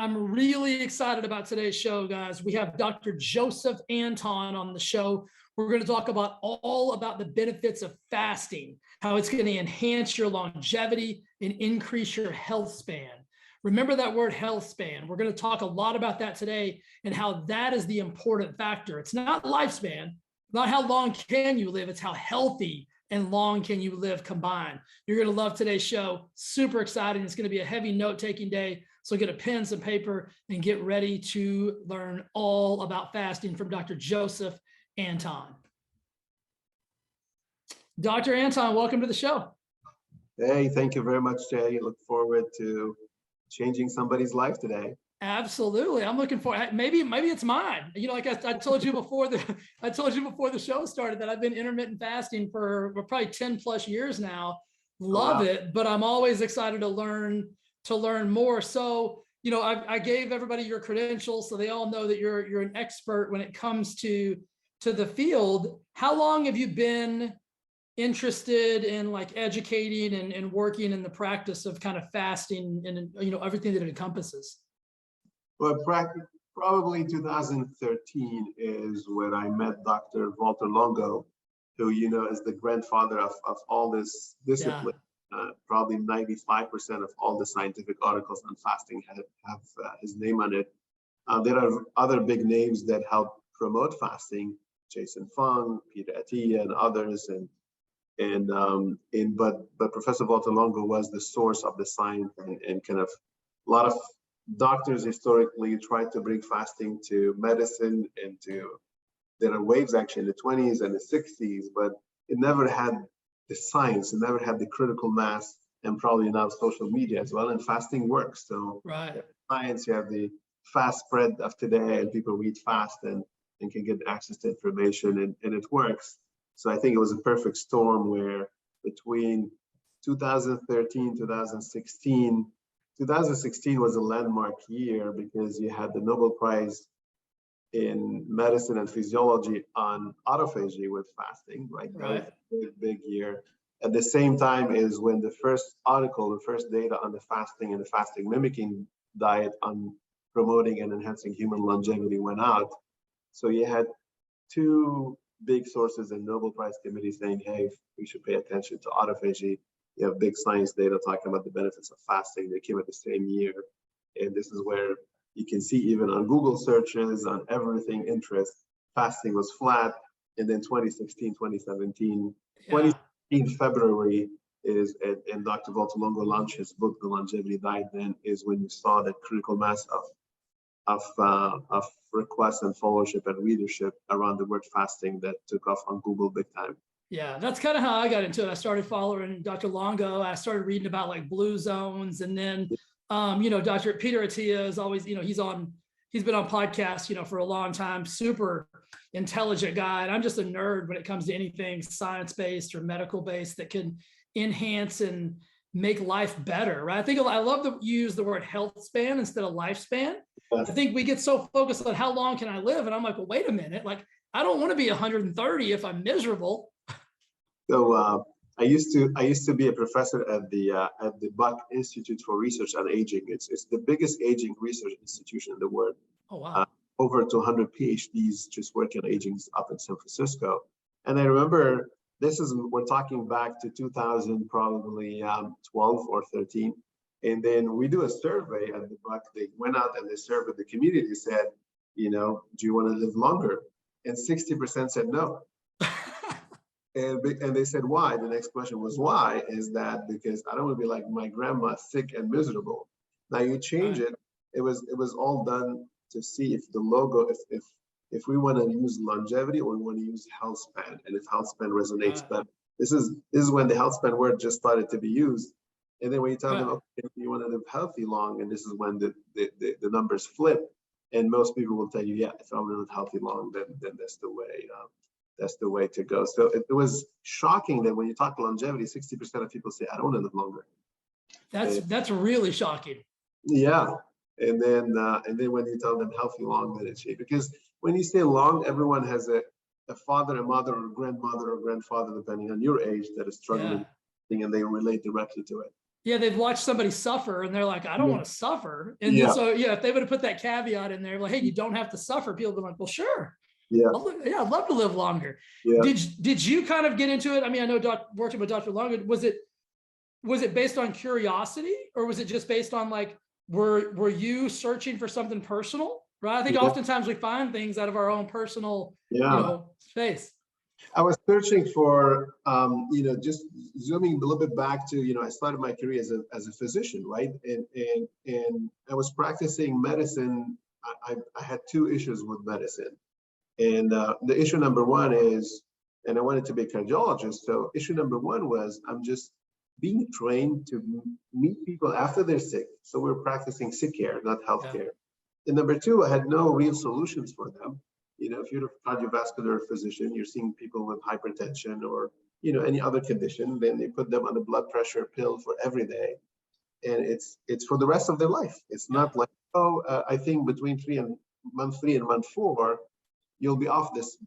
I'm really excited about today's show, guys. We have Dr. Joseph Antoun on the show. We're going to talk about all about the benefits of fasting, how it's going to enhance your longevity and increase your health span. Remember that word health span. We're going to talk a lot about that today and how that is the important factor. It's not lifespan, not how long can you live, it's how healthy and long can you live combined. You're going to love today's show. Super exciting. It's going to be a heavy note-taking day. So get a pen, some paper, and get ready to learn all about fasting from Dr. Joseph Antoun. Dr. Antoun, welcome to the show. Hey, thank you very much, Jay. Look forward to changing somebody's life today. Absolutely. I'm looking for, maybe it's mine. You know, like I told you before the show started that I've been intermittent fasting for probably 10 plus years now. Love it, but I'm always excited to learn more. So, you know, I gave everybody your credentials so they all know that you're an expert when it comes to the field. How long have you been interested in like educating and working in the practice of kind of fasting and, you know, everything that it encompasses? Well, probably 2013 is when I met Dr. Walter Longo, who, you know, is the grandfather of all this discipline. Yeah. Probably 95% of all the scientific articles on fasting have his name on it. There are other big names that help promote fasting, Jason Fung, Peter Attia, and others. But Professor Walter Longo was the source of the science, and kind of a lot of doctors historically tried to bring fasting to medicine and there are waves actually in the 20s and the 60s, but it never had the science, it never had the critical mass, and probably now social media as well, and fasting works. So right. Science, you have the fast spread of today, and people read fast and can get access to information, and it works. So I think it was a perfect storm where between 2013, 2016 was a landmark year because you had the Nobel Prize in medicine and physiology on autophagy with fasting, right? Right. That was a big year. At the same time is when the first article, the first data on the fasting and the fasting mimicking diet on promoting and enhancing human longevity went out. So you had two big sources in Nobel Prize committee saying, hey, we should pay attention to autophagy. You have big science data talking about the benefits of fasting. They came at the same year. And this is where you can see even on Google searches, on everything interest, fasting was flat. And then 2016, 2017, yeah. 2016 February is, and Dr. Walter Longo launched his book, The Longevity Diet, then is when you saw that critical mass of requests and followership and readership around the word fasting that took off on Google big time. Yeah, that's kind of how I got into it. I started following Dr. Longo. I started reading about like blue zones, and then, you know, Dr. Peter Attia is always, you know, he's been on podcasts, you know, for a long time. Super intelligent guy, and I'm just a nerd when it comes to anything science-based or medical-based that can enhance and make life better, right? I love that you use the word health span instead of lifespan. I think we get so focused on how long can I live, and I'm like, well, wait a minute, like I don't want to be 130 if I'm miserable. So I used to be a professor at the Buck Institute for Research on Aging. It's the biggest aging research institution in the world. Oh wow! Over 200 PhDs just working on aging up in San Francisco. And I remember we're talking back to 2000, probably 12 or 13. And then we do a survey at the Buck. They went out and they surveyed the community, said, you know, do you want to live longer? And 60% said no. And they said, why? The next question was, why? Is that because I don't want to be like my grandma, sick and miserable. Now you change it. It was all done to see if the logo, if we want to use longevity or we want to use health span, and if health span resonates. But this is when the health span word just started to be used. And then when you tell them, okay, you want to live healthy long, and this is when the numbers flip. And most people will tell you, yeah, if I want to live healthy long, then that's the way. That's the way to go. So it was shocking that when you talk longevity, 60% of people say, I don't want to live longer. That's really shocking. Yeah. And then when you tell them healthy long, then it's cheap. Because when you say long, everyone has a father, a mother, or a grandmother or grandfather, depending on your age, that is struggling, and they relate directly to it. Yeah, they've watched somebody suffer and they're like, I don't want to suffer. And Yeah. so, yeah, if they would have put that caveat in there, like, hey, you don't have to suffer, people would be like, well, sure. Yeah. I'd love to live longer. Yeah. Did you kind of get into it? I mean, I know working with Dr. Longer, was it based on curiosity, or was it just based on like, were you searching for something personal? Right. I think oftentimes we find things out of our own personal, space. I was searching for, just zooming a little bit back to, I started my career as a physician, right? And I was practicing medicine. I had two issues with medicine. And the issue number one is, and I wanted to be a cardiologist. So issue number one was, I'm just being trained to meet people after they're sick. So we're practicing sick care, not healthcare. Yeah. And number two, I had no real solutions for them. If you're a cardiovascular physician, you're seeing people with hypertension or, any other condition, then they put them on a blood pressure pill for every day. And it's for the rest of their life. It's not like, I think between month 3 and month 4, you'll be off this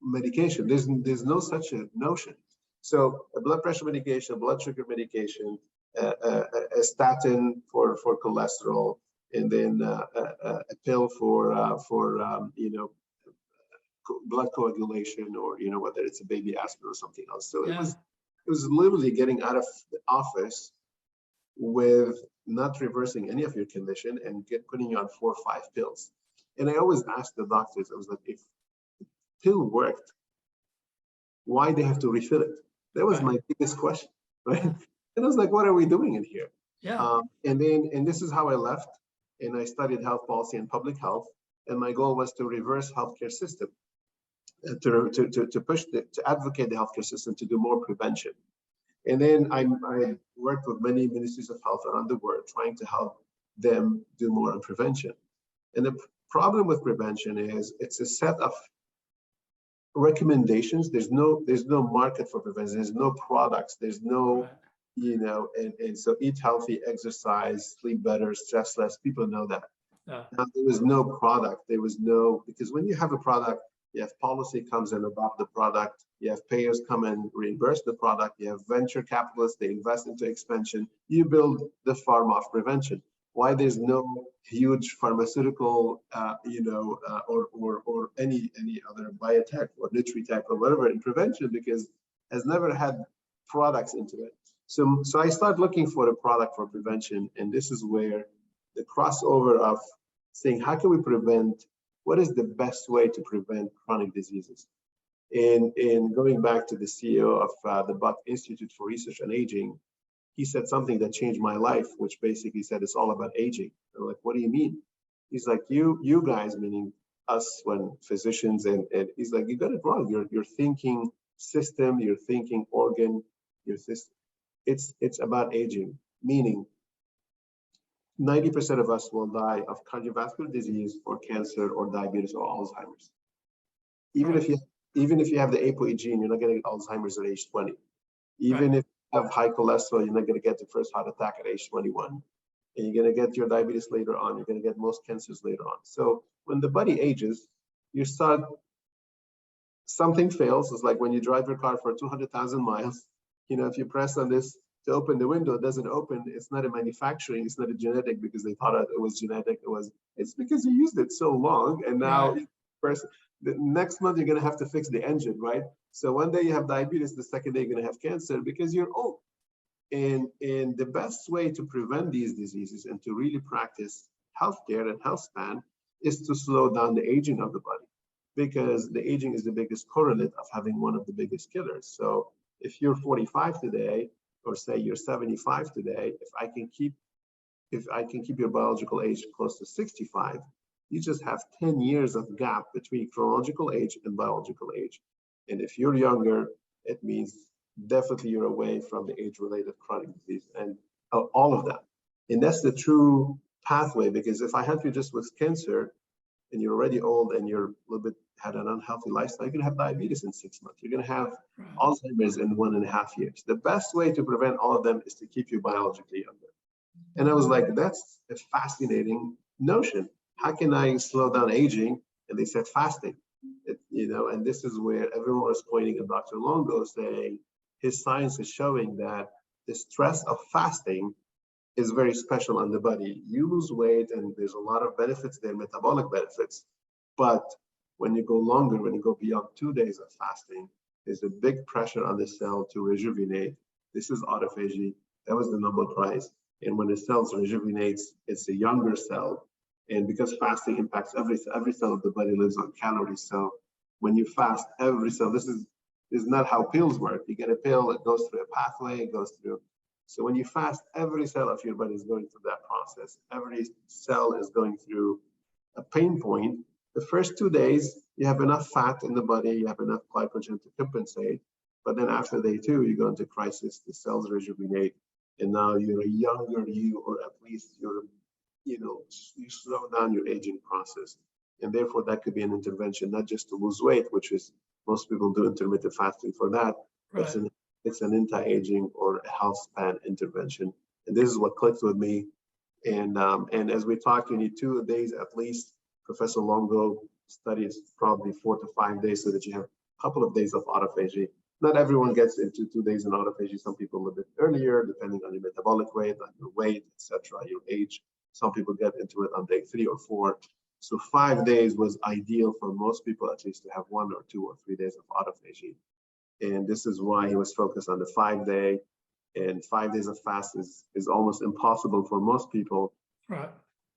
medication. There's no such a notion. So a blood pressure medication, a blood sugar medication, a statin for cholesterol, and then a pill for blood coagulation, or whether it's a baby aspirin or something else. So it was literally getting out of the office with not reversing any of your condition and putting you on 4 or 5 pills. And I always asked the doctors, I was like, if the pill worked, why they have to refill it? That was my biggest question, right? And I was like, what are we doing in here? Yeah. And this is how I left, and I studied health policy and public health, and my goal was to reverse healthcare system, to push to advocate the healthcare system to do more prevention. And then I worked with many ministries of health around the world, trying to help them do more on prevention. And the problem with prevention is it's a set of recommendations. There's no market for prevention. There's no products. There's no, and so eat healthy, exercise, sleep better, stress less. People know that. Now, there was no product. There was no, because when you have a product, you have policy comes and adopt the product. You have payers come and reimburse the product. You have venture capitalists, they invest into expansion. You build the farm of prevention. Why there's no huge pharmaceutical, or any other biotech or nutritech or whatever in prevention, because it has never had products into it. So I started looking for a product for prevention, and this is where the crossover of saying, how can we prevent? What is the best way to prevent chronic diseases? And going back to the CEO of the Buck Institute for Research on Aging, he said something that changed my life, which basically said it's all about aging. I'm like, what do you mean? He's like, you guys, meaning us, when physicians, and he's like, you got it wrong. Your thinking system, your thinking organ, your system, it's about aging, meaning 90% of us will die of cardiovascular disease or cancer or diabetes or Alzheimer's. Even if you have the ApoE gene, you're not going to get Alzheimer's at age 20. Even if you have high cholesterol, you're not going to get the first heart attack at age 21. And you're going to get your diabetes later on. You're going to get most cancers later on. So when the body ages, you start, something fails. It's like when you drive your car for 200,000 miles, if you press on this to open the window, it doesn't open. It's not a manufacturing, it's not a genetic because they thought it was genetic. It's because you used it so long, and now the next month you're going to have to fix the engine, right? So one day you have diabetes, the second day you're going to have cancer because you're old. And the best way to prevent these diseases and to really practice healthcare and healthspan is to slow down the aging of the body, because the aging is the biggest correlate of having one of the biggest killers. So if you're 45 today, or say you're 75 today, if I can keep your biological age close to 65, you just have 10 years of gap between chronological age and biological age. And if you're younger, it means definitely you're away from the age-related chronic disease and all of that. And that's the true pathway, because if I help you just with cancer and you're already old and you're a little bit had an unhealthy lifestyle, you're going to have diabetes in 6 months. You're going to have Alzheimer's in 1.5 years. The best way to prevent all of them is to keep you biologically younger. And I was like, that's a fascinating notion. How can I slow down aging? And they said fasting. And this is where everyone was pointing at Dr. Longo, saying his science is showing that the stress of fasting is very special on the body. You lose weight and there's a lot of benefits there, metabolic benefits. But when you go longer, when you go beyond 2 days of fasting, there's a big pressure on the cell to rejuvenate. This is autophagy. That was the Nobel Prize. And when the cells rejuvenates, it's a younger cell. And because fasting impacts every cell of the body lives on calories. So when you fast, every cell, this is not how pills work. You get a pill, it goes through a pathway, it goes through. So when you fast, every cell of your body is going through that process. Every cell is going through a pain point. The first 2 days, you have enough fat in the body, you have enough glycogen to compensate. But then after day 2, you go into crisis, the cells rejuvenate, and now you're a younger you, or at least you slow down your aging process. And therefore, that could be an intervention, not just to lose weight, which is most people do intermittent fasting for that. Right. But it's an anti-aging or a health span intervention. And this is what clicked with me. And as we talk, you need 2 days at least. Professor Longo studies probably 4 to 5 days so that you have a couple of days of autophagy. Not everyone gets into 2 days in autophagy. Some people a bit earlier, depending on your metabolic rate, on your weight, etc., your age. Some people get into it on day 3 or 4. So 5 days was ideal for most people, at least, to have 1 or 2 or 3 days of autophagy. And this is why he was focused on the 5-day. And 5 days of fast is almost impossible for most people. Right.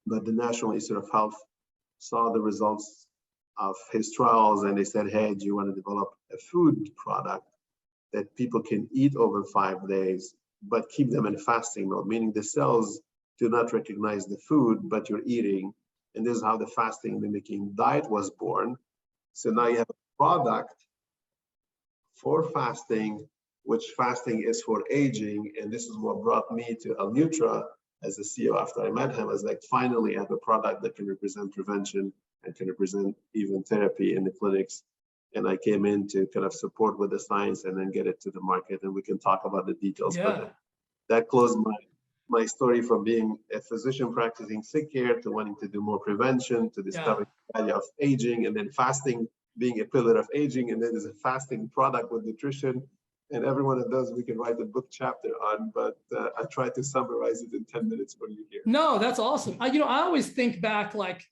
But the National Institute of Health saw the results of his trials, and they said, hey, do you want to develop a food product that people can eat over 5 days, but keep them in fasting mode, meaning the cells do not recognize the food, but you're eating. And this is how the fasting mimicking diet was born. So now you have a product for fasting, which fasting is for aging. And this is what brought me to L-Nutra as the CEO after I met him. I was like, finally, I have a product that can represent prevention and can represent even therapy in the clinics. And I came in to kind of support with the science and then get it to the market. And we can talk about the details. Yeah. But that closed my story from being a physician practicing sick care to wanting to do more prevention, to discovering the value of aging, and then fasting being a pillar of aging. And then there's a fasting product with nutrition. And every one of those we can write a book chapter on, but I tried to summarize it in 10 minutes for you here. No, that's awesome. I always think back, like,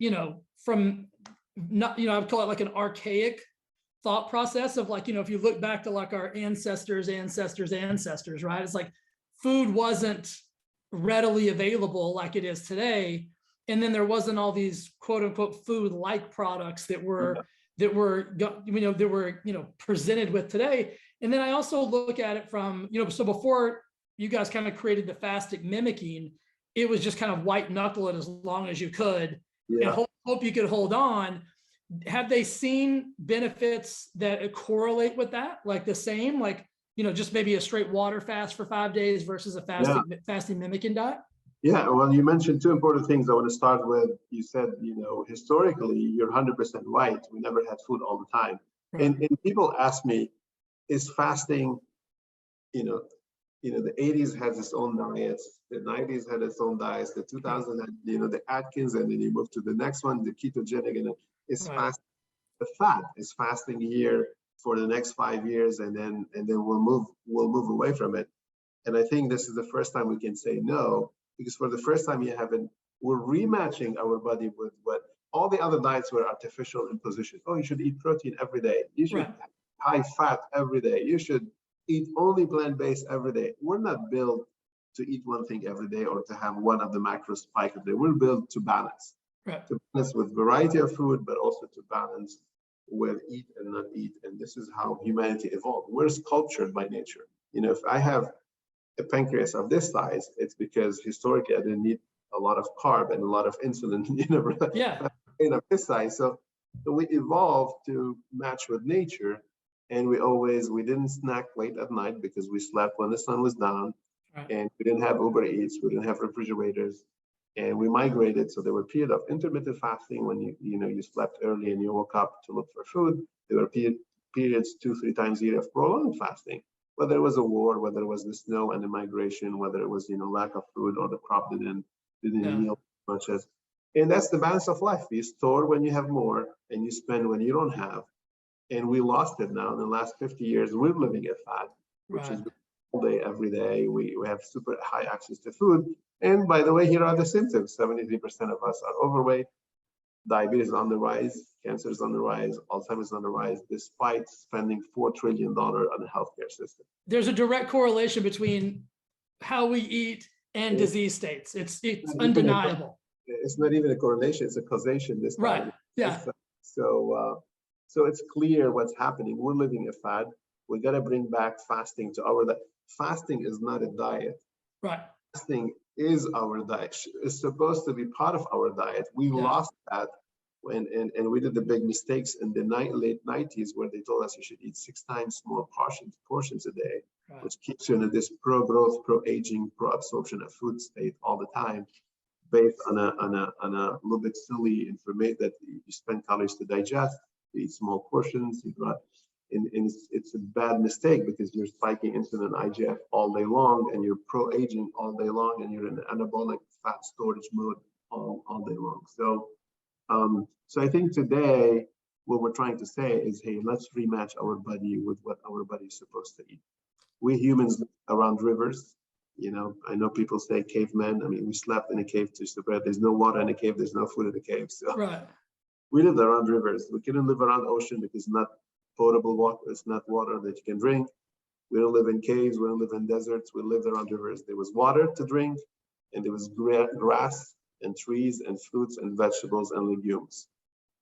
from not, I would call it like an archaic thought process of like, if you look back to like our ancestors, right? It's like food wasn't readily available like it is today. And then there wasn't all these quote unquote food-like products that were presented with today. And then I also look at it from, so before you guys kind of created the fasting mimicking, it was just kind of white knuckle it as long as you could and hope you could hold on. Have they seen benefits that correlate with that? Like the same, like, just maybe a straight water fast for 5 days versus a fasting mimicking diet? Yeah, well, you mentioned 2 important things I want to start with. You said, historically, you're 100% right. We never had food all the time. Right. And people ask me, is fasting, the 80s has its own diets, the 90s had its own diets, the 2000s had, the Atkins, and then you move to the next one, the ketogenic, and it's fast. The fat is fasting here for the next 5 years, and then we'll move away from it. And I think this is the first time we can say no, because for the first time we're rematching our body with what all the other diets were artificial impositions. Oh, you should eat protein every day. You should have high fat every day. You should eat only plant-based every day. We're not built to eat one thing every day or to have one of the macros spike every day. We're built to balance. Right. To balance with variety of food, but also to balance with eat and not eat. And this is how humanity evolved. We're sculptured by nature. If I have a pancreas of this size, it's because historically I didn't need a lot of carb and a lot of insulin, of this size. So we evolved to match with nature. And we didn't snack late at night because we slept when the sun was down. Right. And we didn't have Uber Eats, we didn't have refrigerators. And we migrated. So there were periods of intermittent fasting when you slept early and you woke up to look for food. There were periods 2-3 times a year of prolonged fasting, whether it was a war, whether it was the snow and the migration, whether it was lack of food or the crop didn't yield much as. And that's the balance of life. You store when you have more and you spend when you don't have. And we lost it now in the last 50 years. We're living at fat, which is all day, every day. We have super high access to food. And by the way, here are the symptoms. 73% of us are overweight. Diabetes is on the rise. Cancer is on the rise. Alzheimer's is on the rise, despite spending $4 trillion on the healthcare system. There's a direct correlation between how we eat and disease states. It's undeniable. It's not even a correlation, it's a causation this time. Right, yeah. So it's clear what's happening. We're living a fad. We got to bring back fasting to our diet. Fasting is not a diet. Right. Fasting is our diet. It's supposed to be part of our diet. We lost that and we did the big mistakes in the late 90s where they told us you should eat 6 times more portions a day, right, which keeps you in this pro-growth, pro-aging, pro-absorption of food state all the time, based on a little bit silly information that you spend calories to digest, you eat small portions, and it's a bad mistake because you're spiking insulin and IGF all day long, and you're pro-aging all day long, and you're in anabolic fat storage mode all day long. So I think today what we're trying to say is, hey, let's rematch our body with what our body is supposed to eat. We humans live around rivers. You know, I know people say cavemen. I mean, we slept in a cave to survive. There's no water in a cave. There's no food in a cave. So right, we lived around rivers. We couldn't live around ocean because it's not potable water. It's not water that you can drink. We don't live in caves. We don't live in deserts. We lived around rivers. There was water to drink, and there was grass and trees and fruits and vegetables and legumes.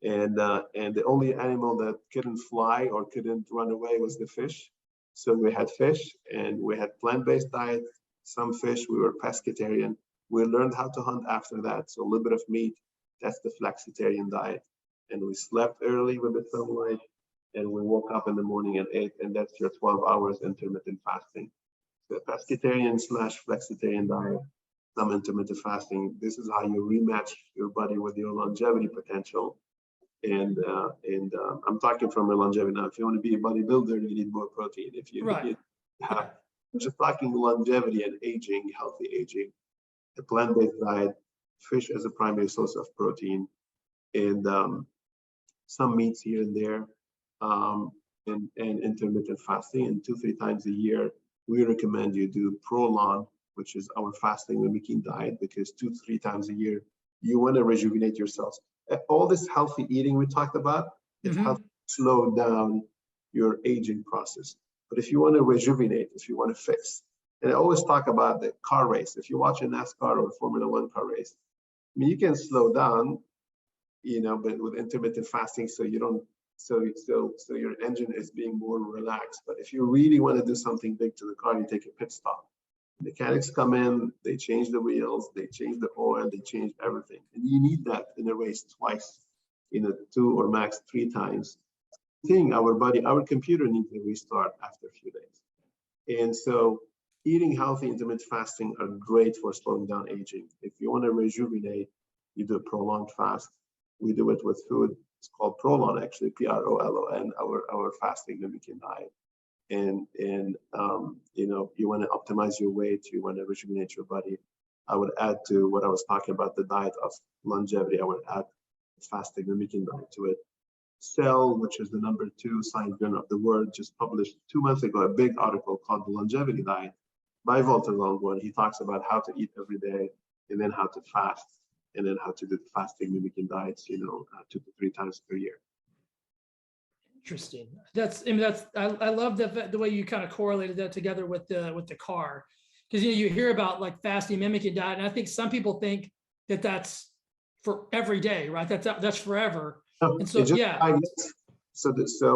And the only animal that couldn't fly or couldn't run away was the fish. So we had fish, and we had plant-based diet. Some fish, we were pescatarian. We learned how to hunt after that. So a little bit of meat, that's the flexitarian diet. And we slept early with the sunlight, and we woke up in the morning and ate, and that's your 12 hours intermittent fasting. The pescatarian / flexitarian diet, some intermittent fasting. This is how you rematch your body with your longevity potential. And I'm talking from a longevity now. If you want to be a bodybuilder, you need more protein. If you right. need, I'm just talking longevity and aging, healthy aging, a plant-based diet, fish as a primary source of protein, and some meats here and there, and intermittent fasting. And 2-3 times a year, we recommend you do Prolon, which is our fasting mimicking diet, because 2-3 times a year, you want to rejuvenate yourselves. All this healthy eating we talked about, it helps slow down your aging process. But if you want to rejuvenate, if you want to fix, and I always talk about the car race. If you watch a NASCAR or a Formula 1 car race, I mean, you can slow down, you know, but with intermittent fasting, so you don't, so your engine is being more relaxed. But if you really want to do something big to the car, you take a pit stop. Mechanics come in, they change the wheels, they change the oil, they change everything. And you need that in a race twice, you know, 2 or max 3 times. Our body, our computer needs to restart after a few days. And so eating healthy, intermittent fasting are great for slowing down aging. If you want to rejuvenate, you do a prolonged fast. We do it with food. It's called Prolon, actually, Prolon, our fasting mimicking diet. And you know, you want to optimize your weight, you want to rejuvenate your body. I would add to what I was talking about, the diet of longevity, I would add fasting mimicking diet to it. Cell, which is the #2 science journal of the world, just published 2 months ago a big article called The Longevity Diet by Walter Longoria. He talks about how to eat every day, and then how to fast, and then how to do the fasting mimicking diets, you know, 2 to 3 times per year. Interesting. I love the way you kind of correlated that together with the car, because you hear about like fasting mimicking diet, and I think some people think that that's for every day, right? That's forever. No, and so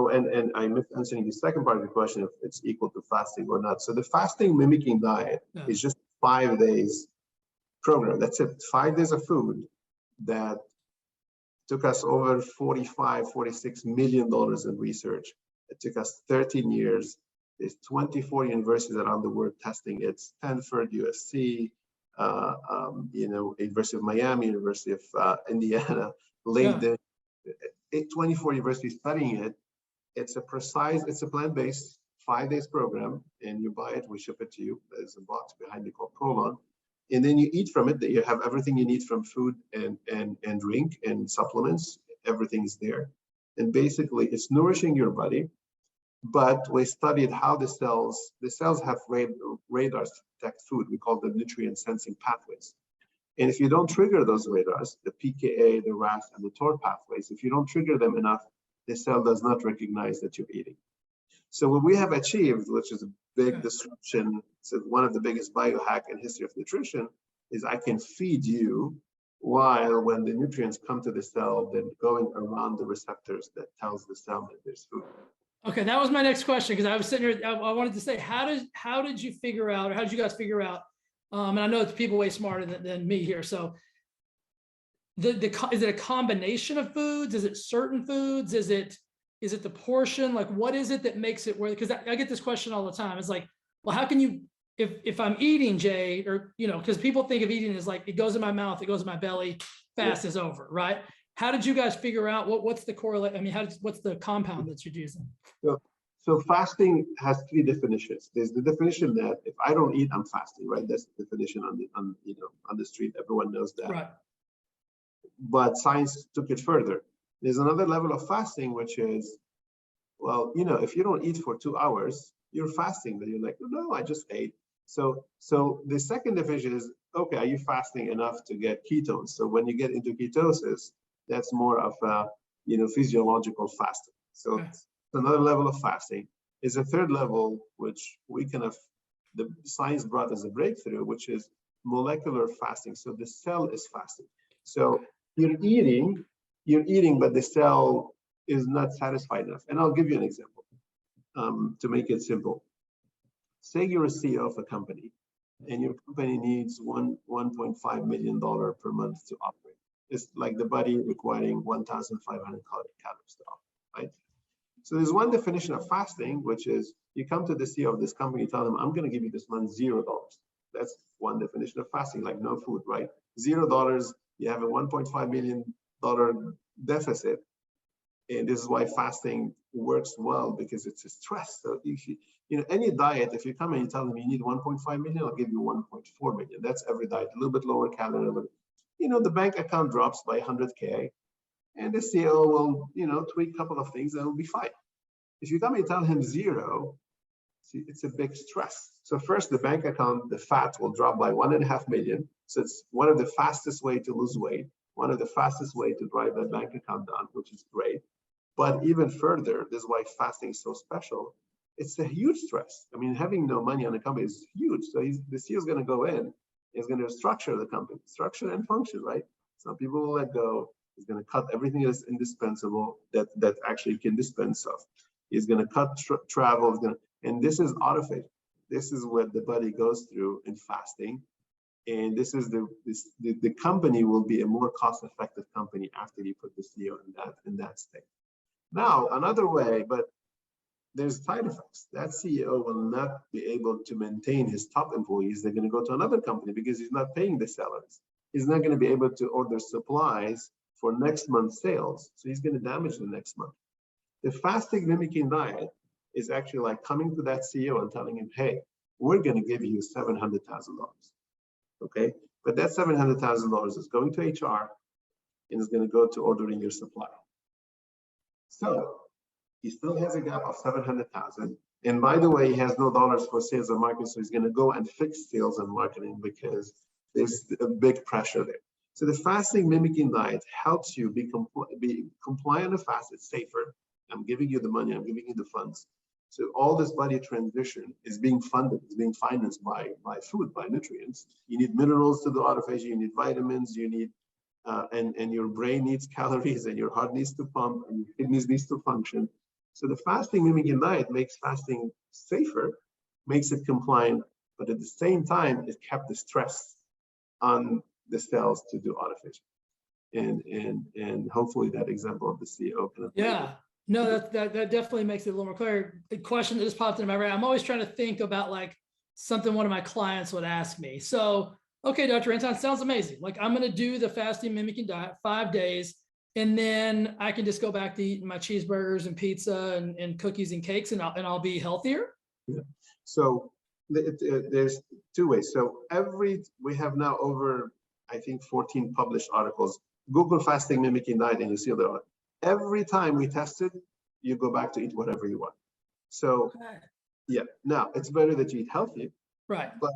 and I missed answering the second part of the question, if it's equal to fasting or not. So the fasting mimicking diet is just 5 days program. That's it. 5 days of food that took us over $46 million in research. It took us 13 years. There's 24 universities around the world testing it. Stanford, USC, you know, University of Miami, University of Indiana, Leiden, 24 universities studying it. It's a plant-based 5 days program, and you buy it, we ship it to you. There's a box behind it called Prolon. And then you eat from it, that you have everything you need from food and drink and supplements, everything's there. And basically it's nourishing your body. But we studied how the cells have radars to detect food. We call them nutrient sensing pathways. And if you don't trigger those radars, the PKA, the RAS, and the TOR pathways, if you don't trigger them enough, the cell does not recognize that you're eating. So what we have achieved, which is a big disruption, so one of the biggest biohack in history of nutrition, is I can feed you while when the nutrients come to the cell, they're going around the receptors that tells the cell that there's food. Okay, that was my next question, because I was sitting here, I wanted to say, how did you figure out, or how did you guys figure out, and I know it's people way smarter than me here, so is it a combination of foods? Is it certain foods? Is it the portion? Like, what is it that makes it worth? Because I get this question all the time. It's like, well, how can you, if I'm eating, Jay, or, you know, because people think of eating as like, it goes in my mouth, it goes in my belly, fast is over, right? How did you guys figure out what's the correlate? I mean, what's the compound that you're using? So fasting has three definitions. There's the definition that if I don't eat, I'm fasting, right? That's the definition on the street. Everyone knows that. Right. But science took it further. There's another level of fasting, which is, well, you know, if you don't eat for 2 hours, you're fasting. Then you're like, no, I just ate. So the second definition is, okay, are you fasting enough to get ketones? So when you get into ketosis, that's more of a, physiological fasting. So it's another level of fasting. Is a third level, which the science brought as a breakthrough, which is molecular fasting. So the cell is fasting. So you're eating, but the cell is not satisfied enough. And I'll give you an example to make it simple. Say you're a CEO of a company, and your company needs $1.5 million per month to operate. It's like the body requiring 1,500 calories to operate, right? So there's one definition of fasting, which is you come to the CEO of this company, tell them, I'm going to give you this month $0. That's one definition of fasting, like no food, right? $0, you have a $1.5 million deficit. And this is why fasting works well, because it's a stress. So if any diet, if you come and you tell them you need 1.5 million, I'll give you 1.4 million. That's every diet, a little bit lower calorie. The bank account drops by 100K, and the CEO will, tweak a couple of things, and it'll be fine. If you come and tell him 0, see, it's a big stress. So first, the bank account, the fat will drop by 1.5 million. So it's one of the fastest way to lose weight, one of the fastest way to drive that bank account down, which is great. But even further, this is why fasting is so special. It's a huge stress. I mean, having no money on a company is huge. So the CEO is going to go in, he's going to structure the company, structure and function, right? Some people will let go. He's going to cut everything that's indispensable that actually can dispense of. He's going to cut travel. And this is autophagy. This is what the body goes through in fasting. And this is the company will be a more cost-effective company after you put the CEO in that state. Now, another way, but there's side effects. That CEO will not be able to maintain his top employees. They're going to go to another company because he's not paying the salaries. He's not going to be able to order supplies for next month's sales. So he's going to damage the next month. The fasting mimicking diet is actually like coming to that CEO and telling him, hey, we're going to give you $700,000. Okay, but that $700,000 is going to HR and is going to go to ordering your supply. So he still has a gap of $700,000. And by the way, he has no dollars for sales and marketing. So he's going to go and fix sales and marketing because there's a big pressure there. So the fasting mimicking diet helps you be compliant on a fast. It's safer. I'm giving you the money. I'm giving you the funds. So all this body transition is being funded, is being financed by food, by nutrients. You need minerals to do autophagy, you need vitamins, you need, and your brain needs calories, and your heart needs to pump, and your kidneys needs to function. So the fasting mimicking diet makes fasting safer, makes it compliant, but at the same time, it kept the stress on the cells to do autophagy. And hopefully that example of the CEO can. Yeah. No, that definitely makes it a little more clear. The question that just popped into my brain, I'm always trying to think about like something one of my clients would ask me. So, okay, Dr. Antoun, sounds amazing. Like I'm going to do the fasting mimicking diet 5 days, and then I can just go back to eating my cheeseburgers and pizza and cookies and cakes, and I'll be healthier. Yeah. So there's 2 ways. So we have now over, I think, 14 published articles. Google fasting mimicking diet, and you see there are. Every time we test it, you go back to eat whatever you want. So yeah, now it's better that you eat healthy, Right. but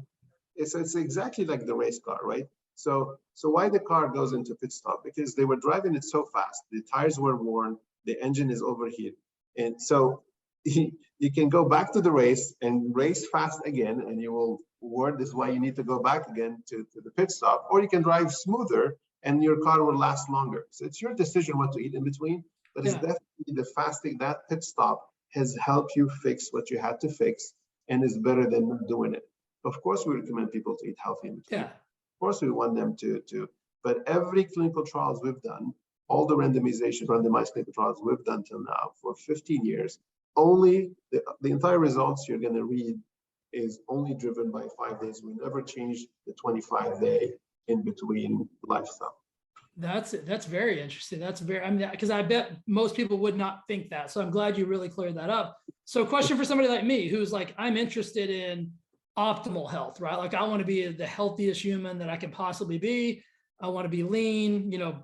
it's exactly like the race car, right? So why the car goes into pit stop? Because they were driving it so fast, the tires were worn, the engine is overheated, and so you can go back to the race and race fast again, and you will warn this is why you need to go back again to the pit stop, or you can drive smoother and your car will last longer. So it's your decision what to eat in between, but it's definitely the fasting, that pit stop has helped you fix what you had to fix and is better than not doing it. Of course, we recommend people to eat healthy in between. Yeah. Of course, we want them to, but every clinical trials we've done, all the randomized clinical trials we've done till now for 15 years, only the entire results you're going to read is only driven by 5 days. We never change the 25-day in between lifestyle. That's very interesting. That's very, I mean, because I bet most people would not think that. So I'm glad you really cleared that up. So question for somebody like me, who's like, I'm interested in optimal health, right? Like I want to be the healthiest human that I can possibly be. I want to be lean, you know,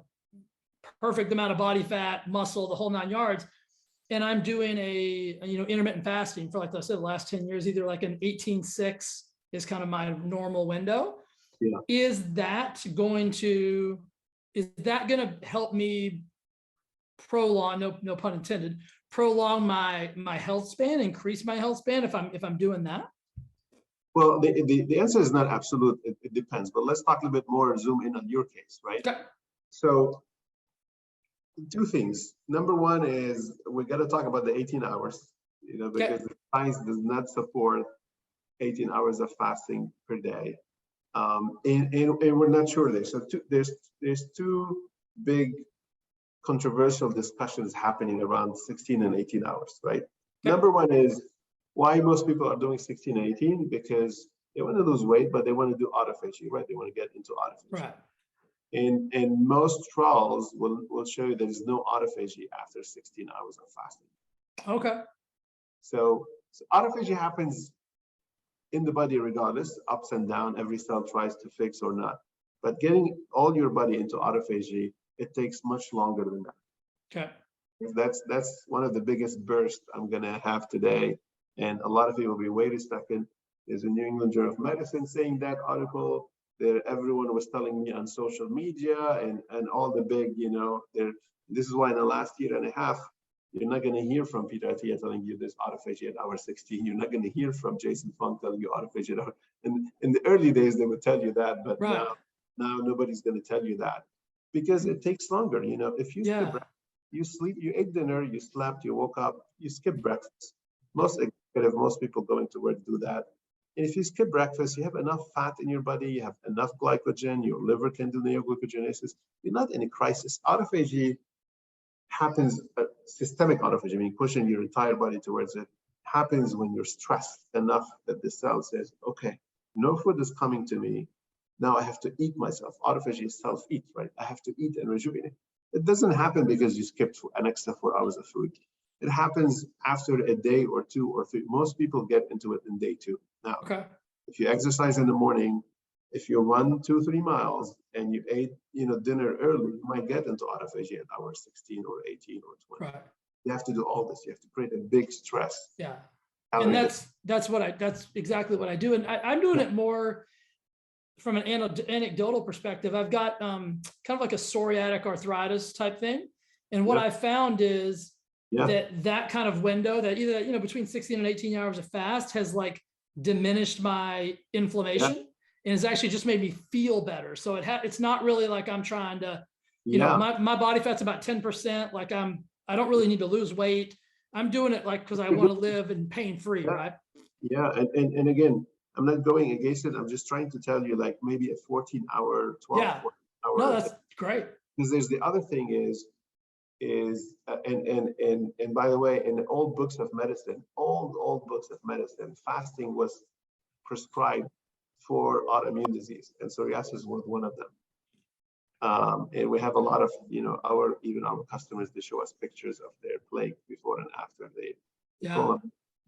perfect amount of body fat, muscle, the whole 9 yards. And I'm doing a intermittent fasting for, like I said, the last 10 years, either like an 18-6 is kind of my normal window. Yeah. Is that going to help me prolong, no pun intended, prolong my health span, increase my health span if I'm doing that? Well, the answer is not absolute. It depends, but let's talk a little bit more, zoom in on your case, right? Okay. So 2 things. Number one is we got to talk about the 18 hours, because the science does not support 18 hours of fasting per day. And we're not sure there. So there's 2 big controversial discussions happening around 16 and 18 hours, right? Okay. Number one is why most people are doing 16 and 18, because they want to lose weight, but they want to do autophagy, right? They want to get into autophagy. Right. And most trials will show you there's no autophagy after 16 hours of fasting. Okay. So autophagy happens in the body regardless, ups and down, every cell tries to fix or not. But getting all your body into autophagy, it takes much longer than that. Okay. That's one of the biggest bursts I'm gonna have today. And a lot of people will be, wait a second, there's a New England Journal of Medicine saying that article. Everyone was telling me on social media and all the big, this is why in the last year and a half, you're not going to hear from Peter Attia telling you there's autophagy at hour 16. You're not going to hear from Jason Fung telling you autophagy at hour. And in the early days, they would tell you that, but right. now nobody's going to tell you that because it takes longer. If you skip breakfast, you sleep, you ate dinner, you slept, you woke up, you skip breakfast. Most people going to work do that. And if you skip breakfast, you have enough fat in your body, you have enough glycogen, your liver can do neoglycogenesis. You're not in a crisis. Autophagy happens, systemic autophagy, I mean pushing your entire body towards it, happens when you're stressed enough that the cell says, okay, no food is coming to me. Now I have to eat myself. Autophagy is self-eat, right? I have to eat and rejuvenate. It doesn't happen because you skipped an extra 4 hours of food. It happens after a day or 2 or 3. Most people get into it in day 2. Now, if you exercise in the morning, if you run 2-3 miles and you ate, dinner early, you might get into autophagy at hour 16 or 18 or 20. Right. You have to do all this. You have to create a big stress. Yeah. And that's exactly what I do. And I'm doing it more from an anecdotal perspective. I've got kind of like a psoriatic arthritis type thing. And what I found is that kind of window that either, between 16 and 18 hours of fast has like diminished my inflammation and has actually just made me feel better. So it's not really like I'm trying to, my body fat's about 10%. Like I don't really need to lose weight. I'm doing it like, cause I want to live and pain-free, right? Yeah. And again, I'm not going against it. I'm just trying to tell you like maybe a 14-hour, 12-hour. No, that's great. Because there's the other thing is and by the way, in the old books of medicine, fasting was prescribed for autoimmune disease, and psoriasis was one of them. And we have a lot of, our customers, they show us pictures of their plague before and after they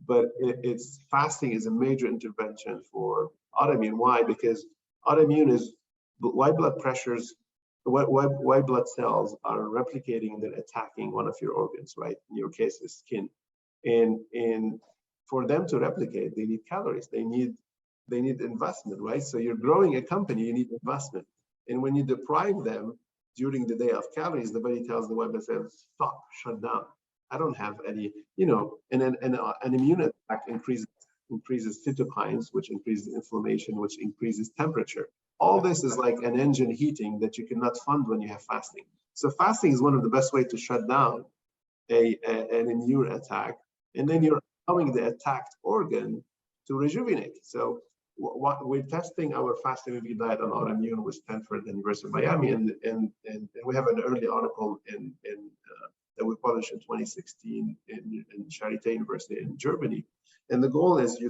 but it's fasting is a major intervention for autoimmune. Why? Because autoimmune is white blood pressures. White blood cells are replicating and then attacking one of your organs, right? In your case, is skin. And for them to replicate, they need calories. They need investment, right? So you're growing a company, you need investment. And when you deprive them during the day of calories, the body tells the web and says, stop, shut down. I don't have any, and then an immune attack increases cytokines, which increases inflammation, which increases temperature. All this is like an engine heating that you cannot fund when you have fasting. So fasting is one of the best ways to shut down an immune attack, and then you're allowing the attacked organ to rejuvenate. So what we're testing our fasting mimicking diet on autoimmune with Stanford and University of Miami, and we have an early article that we published in 2016 in Charité University in Germany. And the goal is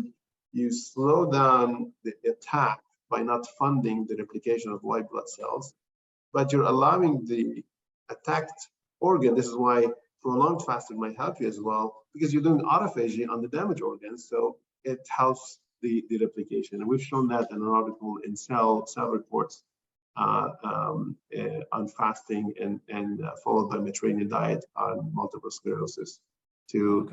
you slow down the attack by not funding the replication of white blood cells, but you're allowing the attacked organ. This is why prolonged fasting might help you as well, because you're doing autophagy on the damaged organs, so it helps the replication. And we've shown that in an article in Cell Reports on fasting and followed by Mediterranean diet on multiple sclerosis to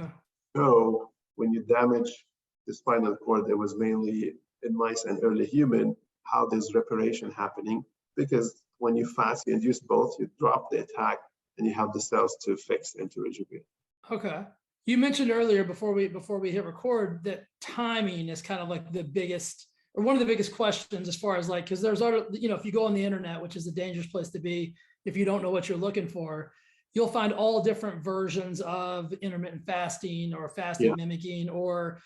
show when you damage the spinal cord, there was mainly in mice and early human, how there's reparation happening, because when you fast, you induce both, you drop the attack and you have the cells to fix and to rejuvenate. Okay. You mentioned earlier before we hit record that timing is kind of like the biggest, or one of the biggest questions as far as like, because there's other, if you go on the internet, which is a dangerous place to be, if you don't know what you're looking for, you'll find all different versions of intermittent fasting or fasting mimicking, or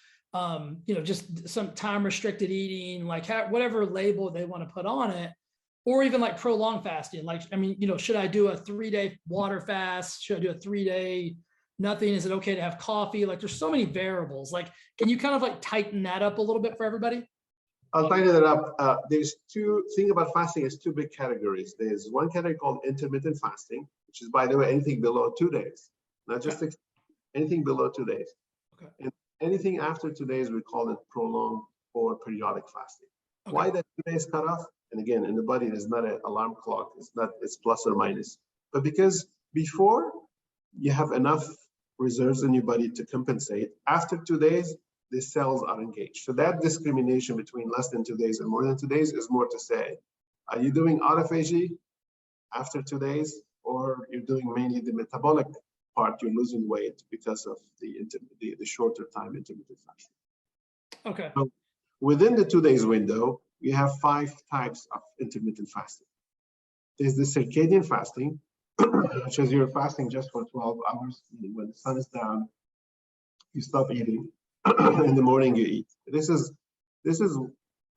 just some time restricted eating, like whatever label they want to put on it, or even like prolonged fasting. Like, should I do a 3-day water fast? Should I do a 3-day nothing? Is it okay to have coffee? Like, there's so many variables. Like, can you kind of like tighten that up a little bit for everybody? I'll tighten it up. There's thing about fasting is two big categories. There's one category called intermittent fasting, which is, by the way, anything below 2 days, not just anything below 2 days. Okay. And anything after 2 days, we call it prolonged or periodic fasting. Okay. Why that 2 days cutoff? And again, in the body, there's not an alarm clock. It's plus or minus. But because before you have enough reserves in your body to compensate, after 2 days, the cells are engaged. So that discrimination between less than 2 days and more than 2 days is more to say, are you doing autophagy after 2 days, or you're doing mainly the metabolic part, you're losing weight because of the shorter time intermittent fasting. Okay. So within the 2 days window, you have 5 types of intermittent fasting. There's the circadian fasting, which is you're fasting just for 12 hours. When the sun is down, you stop eating. In the morning, you eat. This is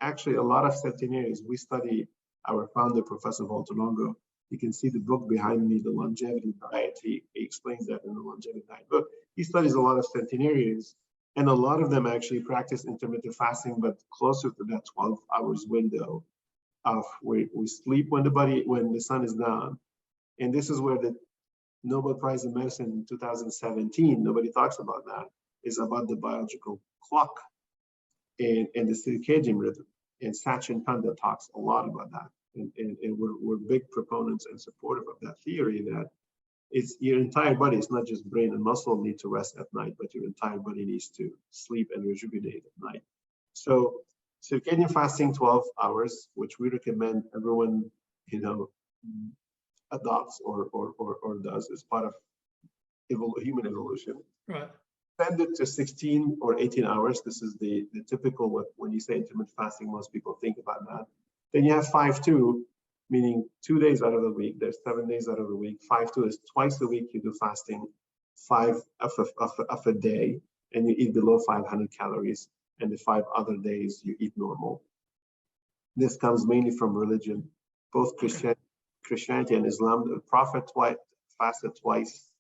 actually a lot of centenarians. We study our founder, Professor Voltolongo. You can see the book behind me, The Longevity Diet. He explains that in the Longevity Diet book. He studies a lot of centenarians, and a lot of them actually practice intermittent fasting, but closer to that 12 hours window of where we sleep when the sun is down. And this is where the Nobel Prize in Medicine in 2017, nobody talks about that, is about the biological clock and the circadian rhythm. And Sachin Panda talks a lot about that. And we're big proponents and supportive of that theory, that it's your entire body, it's not just brain and muscle need to rest at night, but your entire body needs to sleep and rejuvenate at night. So circadian fasting 12 hours, which we recommend everyone, adopts or does as part of human evolution. Right. Send it to 16 or 18 hours. This is the typical, when you say intermittent fasting, most people think about that. Then you have 5-2, meaning 2 days out of the week. There's 7 days out of the week. 5-2 is twice a week you do fasting, 5 of a day, and you eat below 500 calories. And the 5 other days you eat normal. This comes mainly from religion. Both Christianity and Islam, the Prophet fasted twice,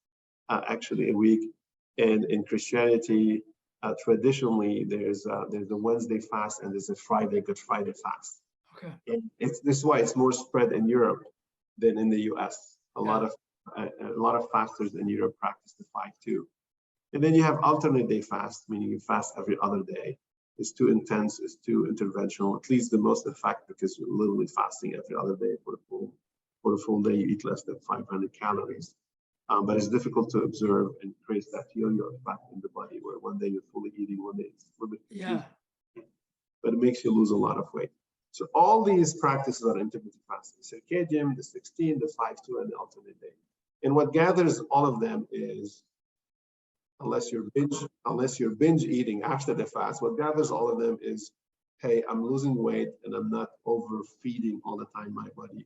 actually a week. And in Christianity, traditionally, there's a Wednesday fast and there's a Good Friday fast. Okay. And this is why it's more spread in Europe than in the U.S. A lot of fasters in Europe practice the 5-2. And then you have alternate day fast, meaning you fast every other day. It's too intense, it's too interventional. At least the most effective, because you're literally fasting every other day for the full day. You eat less than 500 calories. But it's difficult to observe and trace that yo-yo effect in the body, where one day you're fully eating, one day it's a little bit confusing. But it makes you lose a lot of weight. So all these practices are intermittent fasting: circadian, the 16, the 5-2, and the alternate day. And what gathers all of them is, unless you're binge eating after the fast, what gathers all of them is, hey, I'm losing weight and I'm not overfeeding all the time my body.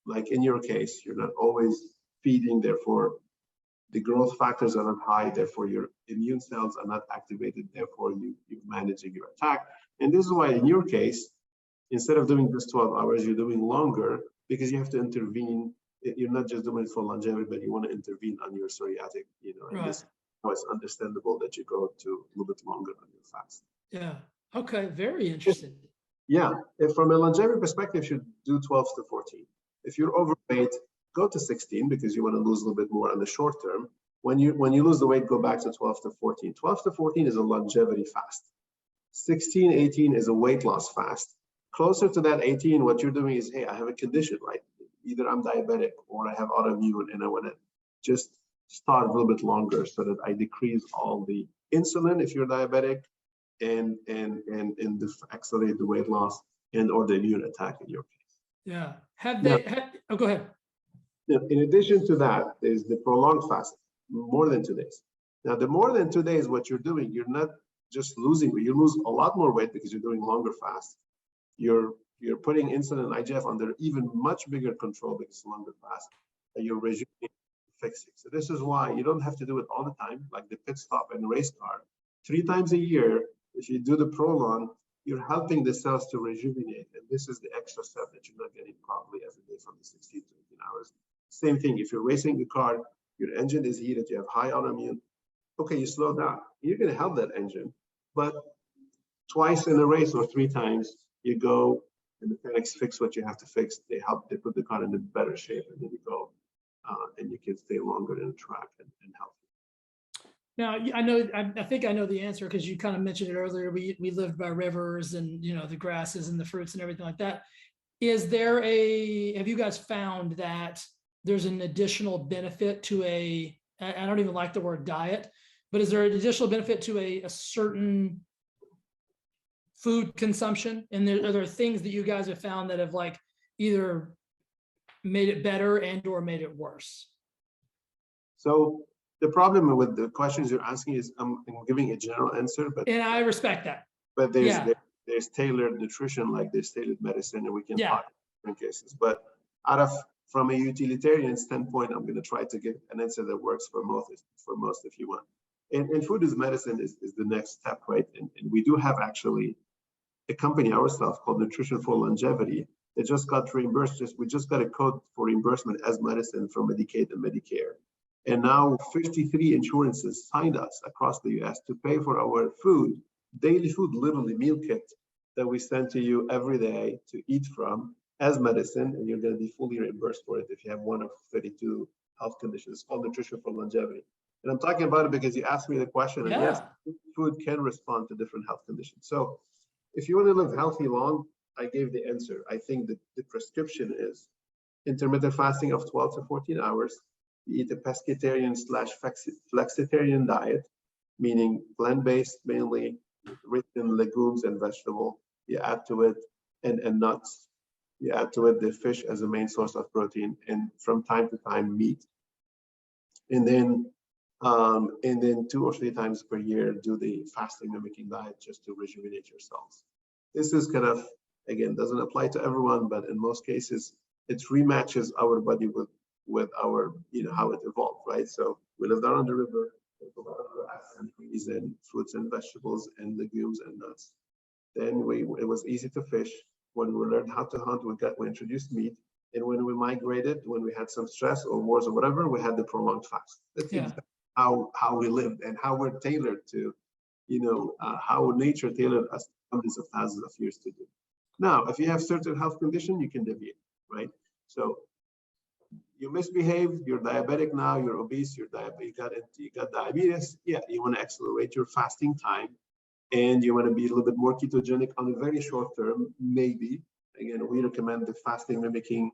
Like in your case, you're not always feeding, therefore the growth factors are not high, therefore your immune cells are not activated, therefore you're managing your attack. And this is why in your case, instead of doing this 12 hours, you're doing longer, because you have to intervene. You're not just doing it for longevity, but you want to intervene on your psoriatic, and this, it's understandable that you go to a little bit longer on your fast. Yeah. Okay. Very interesting. Yeah. If from a longevity perspective, you should do 12 to 14. If you're overweight, go to 16, because you want to lose a little bit more on the short term. When you lose the weight, go back to 12 to 14. 12 to 14 is a longevity fast. 16, 18 is a weight loss fast. Closer to that 18, what you're doing is, hey, I have a condition, right? Either I'm diabetic or I have autoimmune, and I want to just start a little bit longer so that I decrease all the insulin if you're diabetic, and accelerate the weight loss and or the immune attack in your case. Yeah. Go ahead. In addition to that, there's the prolonged fast, more than 2 days. Now, the more than 2 days, what you're doing, you're not just losing weight, you lose a lot more weight because you're doing longer fast. You're putting insulin and IGF under even much bigger control because it's longer fast, and you're rejuvenating, fixing. So this is why you don't have to do it all the time, like the pit stop and race car. 3 times a year, if you do the prolong, you're helping the cells to rejuvenate. And this is the extra step that you're not getting probably every day from the 16 to 18 hours. Same thing, if you're racing a car, your engine is heated, you have high autoimmune, okay, you slow down. You're going to help that engine, but twice in a race or 3 times, you go and the mechanics fix what you have to fix. They put the car in a better shape, and then you go and you can stay longer in the track and healthy. Now, I think I know the answer, because you kind of mentioned it earlier. We lived by rivers and, the grasses and the fruits and everything like that. Have you guys found that there's an additional benefit to I don't even like the word diet, but is there an additional benefit to a certain food consumption? And are there things that you guys have found that have like either made it better and or made it worse? So the problem with the questions you're asking is I'm giving a general answer, and I respect that. But there's tailored nutrition, like there's tailored medicine, and we can talk in different cases. But from a utilitarian standpoint, I'm going to try to give an answer that works for most if you want. And food as medicine is the next step, right? And we do have actually a company ourselves called Nutrition for Longevity that just got reimbursed. We just got a code for reimbursement as medicine from Medicaid and Medicare. And now 53 insurances signed us across the US to pay for our food, daily food, literally meal kit that we send to you every day to eat from as medicine, and you're going to be fully reimbursed for it if you have one of 32 health conditions. It's called Nutrition for Longevity. And I'm talking about it because you asked me the question, and yes, food can respond to different health conditions. So if you want to live healthy long, I gave the answer. I think that the prescription is intermittent fasting of 12 to 14 hours. You eat a pescatarian/flexitarian diet, meaning plant-based, mainly rich in legumes and vegetables. You add to it and nuts. You add to it the fish as a main source of protein, and from time to time meat. And then 2 or 3 times per year do the fasting mimicking diet just to rejuvenate your cells. This is kind of, again, doesn't apply to everyone, but in most cases it rematches our body with our, how it evolved, right? So we lived out on the river, and trees and fruits and vegetables and legumes and nuts. Then it was easy to fish. When we learned how to hunt, we introduced meat. And when we migrated, when we had some stress or wars or whatever, we had the prolonged fast. That's exactly how we lived and how we're tailored to, how nature tailored us hundreds of thousands of years to do. Now, if you have certain health condition, you can deviate, right? So you misbehaved, you're diabetic now, you're obese, you got diabetes. Yeah, you want to accelerate your fasting time, and you want to be a little bit more ketogenic on a very short term, maybe. Again, we recommend the fasting mimicking,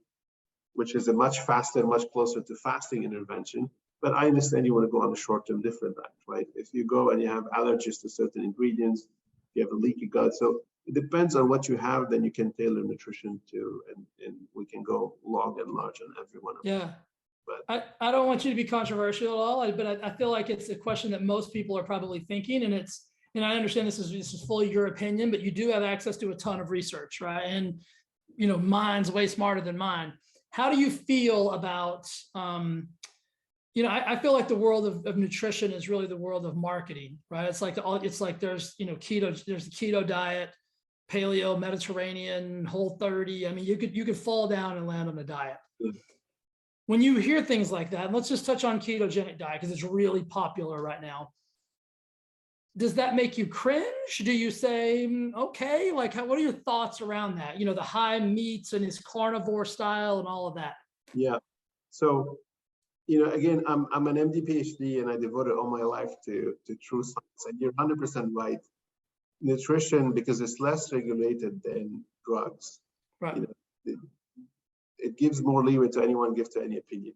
which is a much faster, much closer to fasting intervention. But I understand you want to go on a short-term different diet, right? If you go and you have allergies to certain ingredients, you have a leaky gut. So it depends on what you have, then you can tailor nutrition to, and we can go long and large on every one of them. Yeah. But I don't want you to be controversial at all, but I feel like it's a question that most people are probably thinking, and I understand this is fully your opinion, but you do have access to a ton of research, right? And, mine's way smarter than mine. How do you feel about, I feel like the world of nutrition is really the world of marketing, right? It's like there's, keto, there's the keto diet, paleo, Mediterranean, Whole30. I mean, you could fall down and land on a diet. When you hear things like that, and let's just touch on ketogenic diet because it's really popular right now. Does that make you cringe? Do you say, okay, like what are your thoughts around that? The high meats and his carnivore style and all of that. Yeah. So, again, I'm an MD PhD and I devoted all my life to true science. And you're 100% right. Nutrition, because it's less regulated than drugs, right? It gives more leeway to anyone give to any opinion,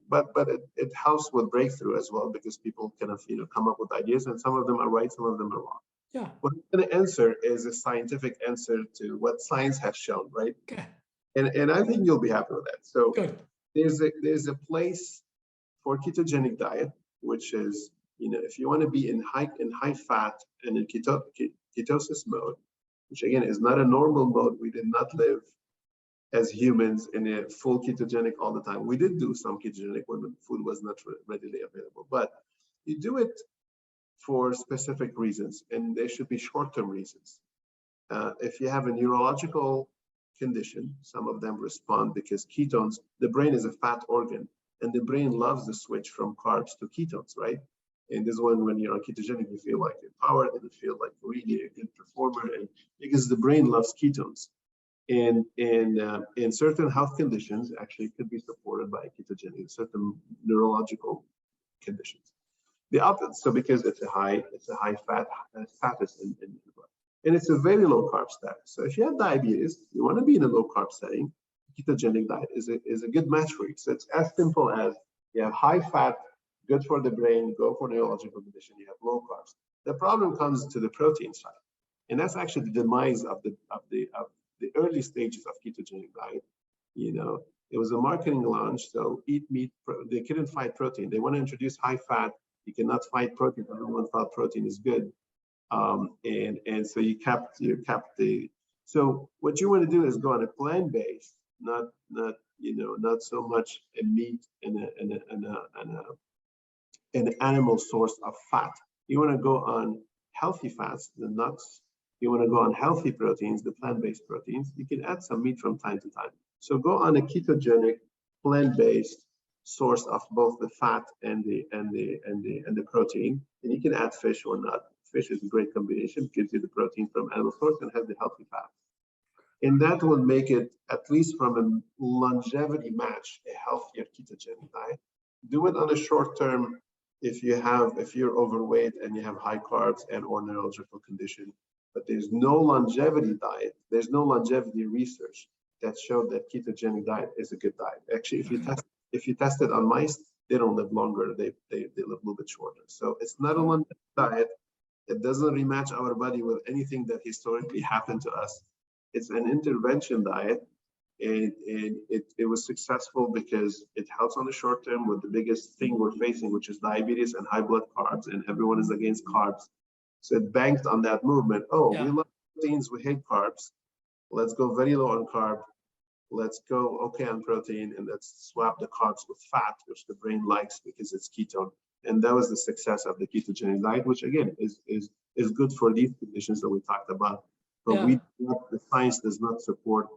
but it helps with breakthrough as well, because people kind of come up with ideas, and some of them are right, some of them are wrong. Yeah. What I'm going to answer is a scientific answer to what science has shown, right? Okay. And I think you'll be happy with that. So good. There's a place for ketogenic diet, which is if you want to be in high fat and in ketosis mode, which again is not a normal mode. We did not live as humans in a full ketogenic all the time. We did do some ketogenic when the food was not readily available, but you do it for specific reasons, and there should be short-term reasons. If you have a neurological condition, some of them respond because ketones, the brain is a fat organ, and the brain loves the switch from carbs to ketones, right? And this one, when you're on ketogenic, you feel like empowered and you feel like really a good performer, and because the brain loves ketones. And in certain health conditions, actually, it could be supported by ketogenic, certain neurological conditions. The opposite, so because it's a high fat status in the blood, and it's a very low carb status. So if you have diabetes, you want to be in a low carb setting, ketogenic diet is a good match for you. So it's as simple as you have high fat, good for the brain, go for neurological condition, you have low carbs. The problem comes to the protein side, and that's actually the demise of the early stages of ketogenic diet. It was a marketing launch, so eat meat. They couldn't fight protein. They want to introduce high fat. You cannot fight protein. Everyone thought protein is good, and so you capped the. So what you want to do is go on a plant-based, not so much a meat and an animal source of fat. You want to go on healthy fats, the nuts. You want to go on healthy proteins, the plant-based proteins. You can add some meat from time to time. So go on a ketogenic, plant-based source of both the fat and the protein, and you can add fish or not. Fish is a great combination; gives you the protein from animal source and has the healthy fat, and that will make it, at least from a longevity match, a healthier ketogenic diet. Do it on a short term if you're overweight and you have high carbs and or neurological condition. But there's no longevity diet. There's no longevity research that showed that ketogenic diet is a good diet. Actually, if you test it on mice, they don't live longer. They live a little bit shorter. So it's not a longevity diet. It doesn't rematch our body with anything that historically happened to us. It's an intervention diet, and it was successful because it helps on the short term with the biggest thing we're facing, which is diabetes and high blood carbs, and everyone is against carbs. So it banked on that movement. We love proteins, we hate carbs. Let's go very low on carb. Let's go okay on protein, and let's swap the carbs with fat, which the brain likes because it's ketone. And that was the success of the ketogenic diet, which again is good for these conditions that we talked about. But the science does not support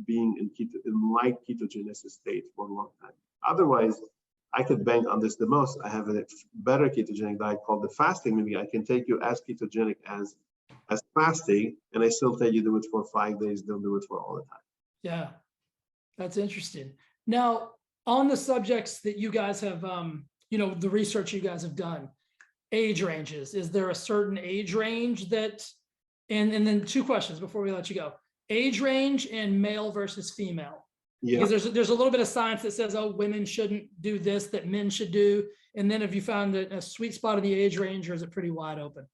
being in light ketogenesis state for a long time. Otherwise, I could bank on this the most. I have a better ketogenic diet called the fasting. Maybe I can take you as ketogenic as fasting, and I still tell you do it for 5 days, don't do it for all the time. Yeah, that's interesting. Now, on the subjects that you guys have, the research you guys have done, age ranges, is there a certain age range that, and then 2 questions before we let you go. Age range and male versus female. Yeah. Because there's a little bit of science that says, oh, women shouldn't do this, that men should do. And then have you found a sweet spot in the age range, or is it pretty wide open?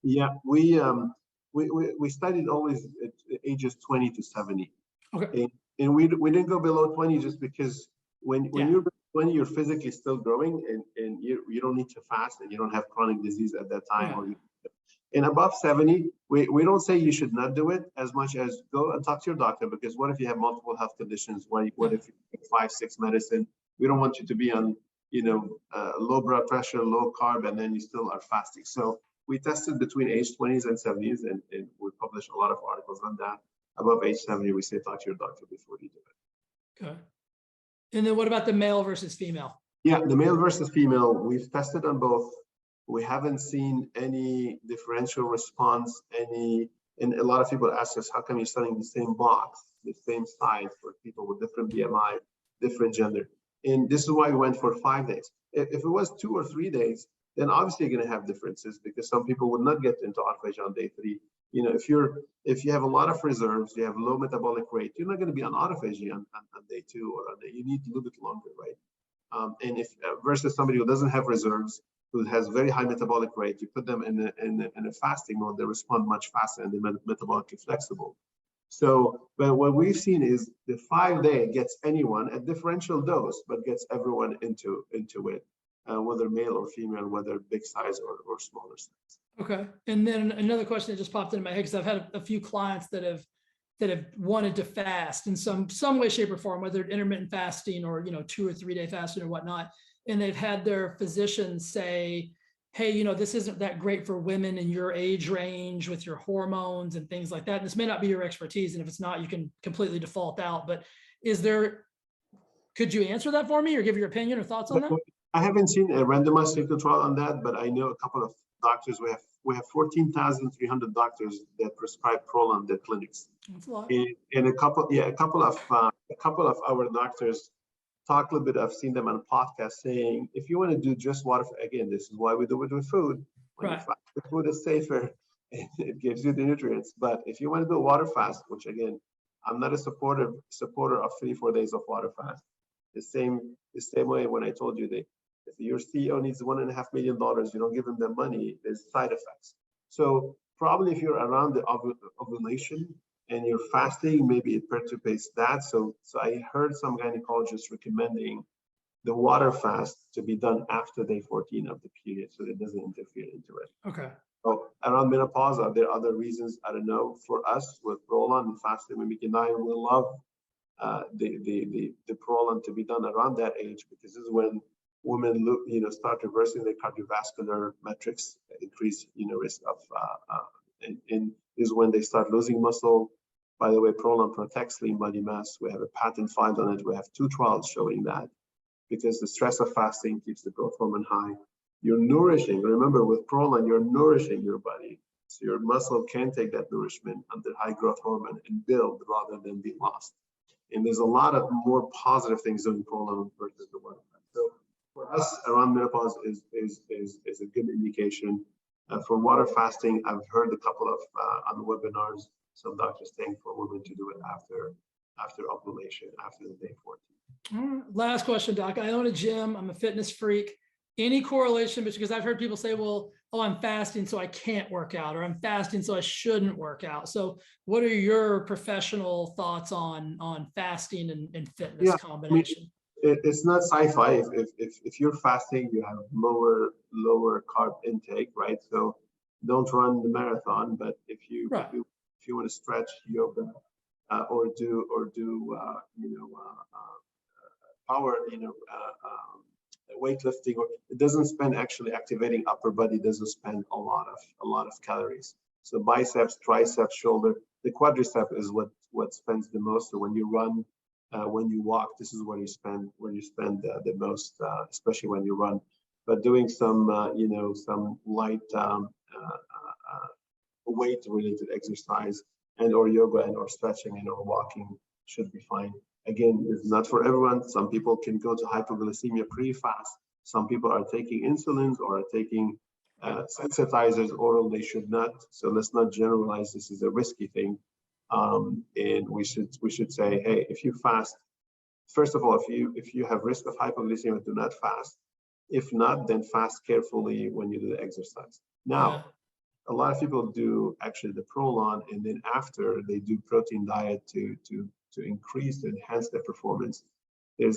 Yeah, we studied always at ages 20 to 70. Okay. And we didn't go below 20 just because when you're 20, you're physically still growing, and you don't need to fast, and you don't have chronic disease at that time. Yeah. And above 70, we don't say you should not do it as much as go and talk to your doctor, because what if you have multiple health conditions? What if you take 5, 6 medicine? We don't want you to be on, low blood pressure, low carb, and then you still are fasting. So we tested between age 20s and 70s, and we published a lot of articles on that. Above age 70, we say talk to your doctor before you do it. Okay. And then what about the male versus female? Yeah, the male versus female, we've tested on both. We haven't seen any differential response, and a lot of people ask us, how come you're studying the same box, the same size for people with different BMI, different gender? And this is why we went for 5 days. If it was 2 or 3 days, then obviously you're going to have differences, because some people would not get into autophagy on day 3. If you have a lot of reserves, you have low metabolic rate, you're not going to be on autophagy on day 2 or on day. You need a little bit longer, right? And if versus somebody who doesn't have reserves, who has very high metabolic rate, you put them in a fasting mode, they respond much faster and they're metabolically flexible. So, but what we've seen is the 5-day gets anyone at differential dose, but gets everyone into it, whether male or female, whether big size or smaller size. Okay. And then another question that just popped into my head, because I've had a few clients that have wanted to fast in some way, shape, or form, whether intermittent fasting or 2 or 3 day fasting or whatnot. And they've had their physicians say, hey, this isn't that great for women in your age range with your hormones and things like that. And this may not be your expertise. And if it's not, you can completely default out. But could you answer that for me or give your opinion or thoughts on that? I haven't seen a randomized clinical trial on that, but I know a couple of doctors. We have 14,300 doctors that prescribe Prolon in their clinics. That's a lot. And a couple of our doctors talk a little bit. I've seen them on podcasts saying, if you want to do just water, again, this is why we do it with food. When you fast, the food is safer, it gives you the nutrients. But if you want to do a water fast, which again, I'm not a supporter of 3-4 days of water fast. The same way when I told you that if your CEO needs $1.5 million, you don't give him the money, there's side effects. So probably if you're around the ovulation and you're fasting, maybe it perturbates that. So I heard some gynecologists recommending the water fast to be done after day 14 of the period, so it doesn't interfere into it. Okay. So around menopause, are there other reasons? I don't know. For us, with Prolon and fasting mimicking diet, we love the Prolon to be done around that age, because this is when women start reversing their cardiovascular metrics, increase risk of and is when they start losing muscle. By the way, Prolon protects lean body mass. We have a patent filed on it. We have 2 trials showing that, because the stress of fasting keeps the growth hormone high. You're nourishing. Remember, with Prolon, you're nourishing your body, so your muscle can take that nourishment under high growth hormone and build rather than be lost. And there's a lot of more positive things doing Prolon versus the water fast. So for us, around menopause is a good indication. For water fasting, I've heard a couple of on the webinars, some doctors saying for women to do it after ovulation, after the day 14. All right. Last question, Doc. I own a gym. I'm a fitness freak. Any correlation? Because I've heard people say, well, oh, I'm fasting, so I can't work out, or I'm fasting, so I shouldn't work out. So what are your professional thoughts on fasting and fitness combination? It's not sci-fi. If you're fasting, you have lower carb intake, right? So don't run the marathon, but if you want to stretch, yoga, or do power, weightlifting, or it doesn't spend actually activating upper body, doesn't spend a lot of calories. So biceps, triceps, shoulder, the quadricep is what spends the most. So when you run, when you walk, this is where you spend the most, especially when you run. But doing some some light weight related exercise and or yoga and or stretching and or walking should be fine. Again, it's not for everyone. Some people can go to hypoglycemia pre-fast. Some people are taking insulins or are taking sensitizers oral. They should not. So let's not generalize. This is a risky thing. And we should say, hey, if you fast, first of all, if you have risk of hypoglycemia, do not fast. If not, then fast carefully when you do the exercise. Now, a lot of people do actually the Prolon, and then after they do protein diet to increase, to enhance their performance.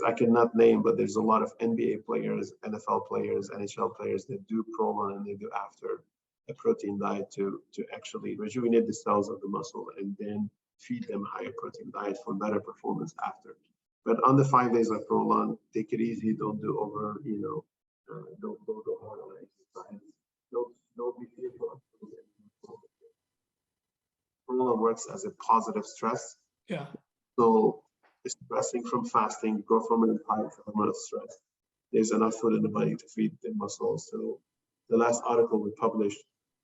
I cannot name, but there's a lot of NBA players, NFL players, NHL players that do Prolon, and they do after a protein diet to actually rejuvenate the cells of the muscle and then feed them higher protein diet for better performance after. But on the 5 days of Prolon, take it easy. Don't do over, don't go hard on exercise. Don't be fearful. Prolon works as a positive stress. Yeah. So stressing from fasting, growth hormone and high amount of stress. There's enough food in the body to feed the muscles. So the last article we published